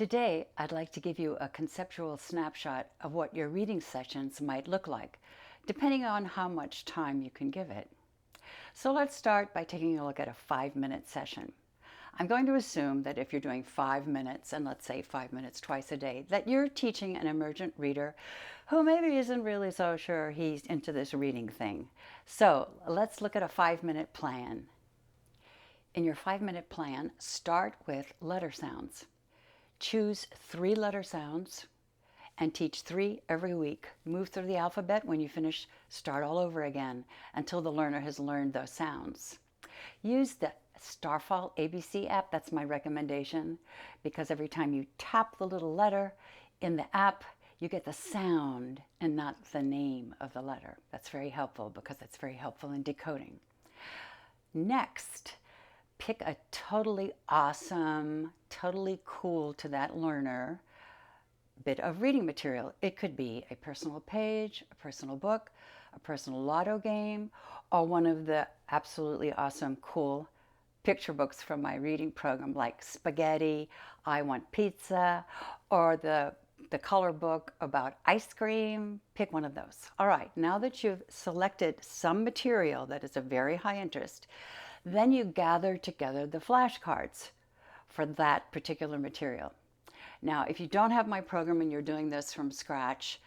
Today, I'd like to give you a conceptual snapshot of what your reading sessions might look like, depending on how much time you can give it. So let's start by taking a look at a 5-minute session. I'm going to assume that if you're doing 5 minutes, and let's say 5 minutes twice a day, that you're teaching an emergent reader who maybe isn't really so sure he's into this reading thing. So let's look at a 5-minute plan. In your 5-minute plan, start with letter sounds. Choose 3 letter sounds and teach 3 every week. Move through the alphabet. When you finish, start all over again until the learner has learned those sounds. Use the Starfall ABC app. That's my recommendation, because every time you tap the little letter in the app, you get the sound and not the name of the letter. That's very helpful because it's very helpful in decoding. Next, pick a totally awesome, totally cool to that learner bit of reading material. It could be a personal page, a personal book, a personal lotto game, or one of the absolutely awesome, cool picture books from my reading program like Spaghetti, I Want Pizza, or the color book about ice cream. Pick one of those. All right, now that you've selected some material that is of very high interest, then you gather together the flashcards for that particular material. Now, if you don't have my program and you're doing this from scratch,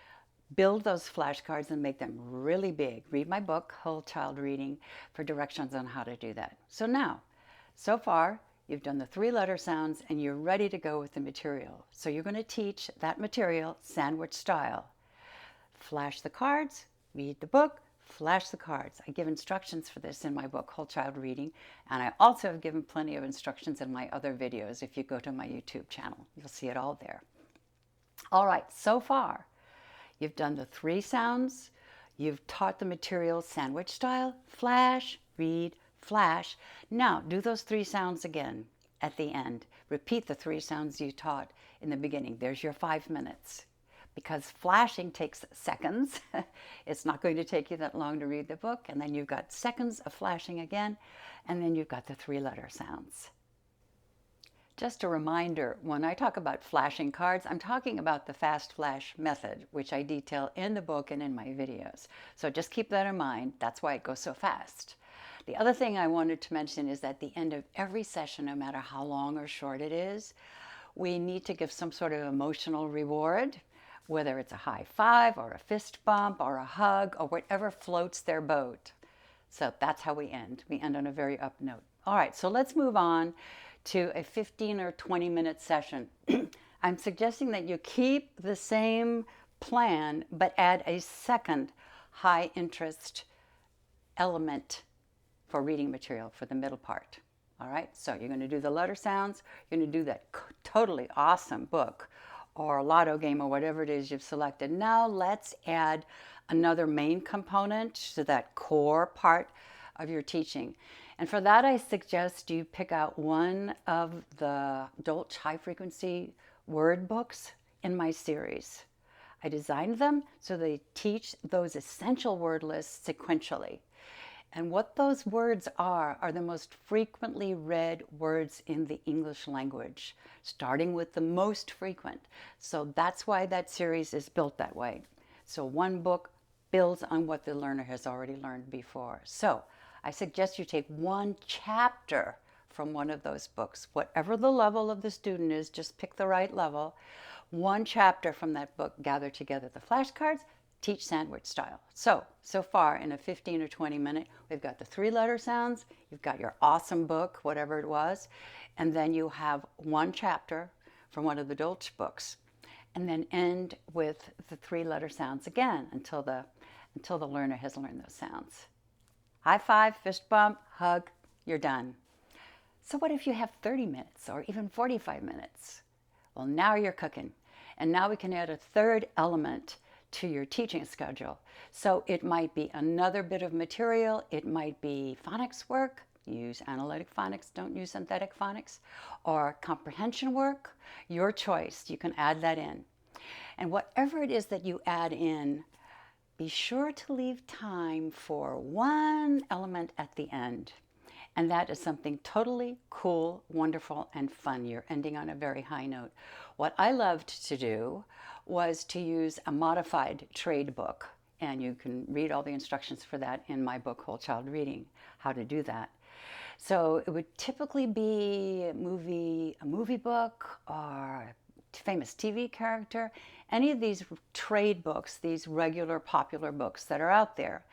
build those flashcards and make them really big. Read my book, Whole Child Reading, for directions on how to do that. So now, so far, you've done the 3 letter sounds and you're ready to go with the material. So you're going to teach that material sandwich style. Flash the cards, read the book, flash the cards. I give instructions for this in my book, Whole Child Reading, and I also have given plenty of instructions in my other videos. If you go to my YouTube channel, you'll see it all there. All right, so far, you've done the 3 sounds, you've taught the material sandwich style, flash, read, flash. Now, do those 3 sounds again at the end. Repeat the 3 sounds you taught in the beginning. There's your 5 minutes. Because flashing takes seconds. It's not going to take you that long to read the book. And then you've got seconds of flashing again. And then you've got the 3 letter sounds. Just a reminder, when I talk about flashing cards, I'm talking about the fast flash method, which I detail in the book and in my videos. So just keep that in mind. That's why it goes so fast. The other thing I wanted to mention is that at the end of every session, no matter how long or short it is, we need to give some sort of emotional reward, whether it's a high five or a fist bump or a hug or whatever floats their boat. So that's how we end. We end on a very up note. All right, so let's move on to a 15 or 20-minute session. I'm suggesting that you keep the same plan, but add a second high interest element for reading material for the middle part. All right, so you're going to do the letter sounds, you're going to do that totally awesome book or lotto game or whatever it is you've selected. Now let's add another main component to that core part of your teaching. And for that, I suggest you pick out one of the Dolch high frequency word books in my series. I designed them so they teach those essential word lists sequentially. And what those words are the most frequently read words in the English language, starting with the most frequent. So that's why that series is built that way. So one book builds on what the learner has already learned before. So I suggest you take one chapter from one of those books. Whatever the level of the student is, just pick the right level. One chapter from that book, gather together the flashcards, teach sandwich style. So far in a 15 or 20 minute, we've got the 3 letter sounds, you've got your awesome book, whatever it was, and then you have one chapter from one of the Dolch books, and then end with the 3 letter sounds again until the learner has learned those sounds. High five, fist bump, hug, you're done. So what if you have 30 minutes or even 45 minutes? Well, now you're cooking. And now we can add a third element to your teaching schedule. So it might be another bit of material, it might be phonics work, use analytic phonics, don't use synthetic phonics, or comprehension work, your choice, you can add that in. And whatever it is that you add in, be sure to leave time for one element at the end. And that is something totally cool, wonderful, and fun. You're ending on a very high note. What I loved to do was to use a modified trade book. And you can read all the instructions for that in my book, Whole Child Reading, how to do that. So it would typically be a movie book or a famous TV character, any of these trade books, these regular popular books that are out there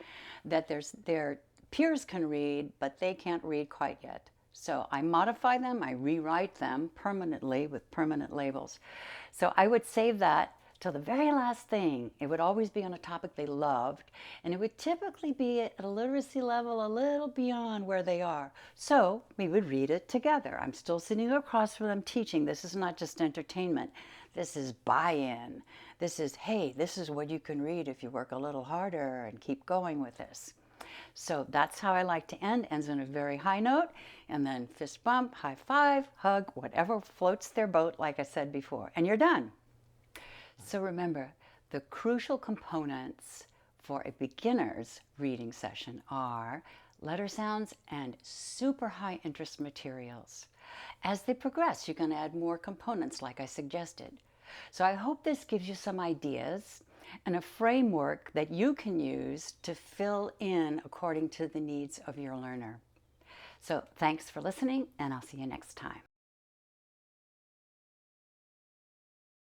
that their peers can read, but they can't read quite yet. So I modify them, I rewrite them permanently with permanent labels. So I would save that till the very last thing. It would always be on a topic they loved, and it would typically be at a literacy level a little beyond where they are. So we would read it together. I'm still sitting across from them teaching. This is not just entertainment. This is buy-in. This is, hey, this is what you can read if you work a little harder and keep going with this. So that's how I like to end. Ends on a very high note, and then fist bump, high five, hug, whatever floats their boat, like I said before, and you're done. So remember, the crucial components for a beginner's reading session are letter sounds and super high interest materials. As they progress, you can add more components like I suggested. So I hope this gives you some ideas and a framework that you can use to fill in according to the needs of your learner. So thanks for listening, and I'll see you next time.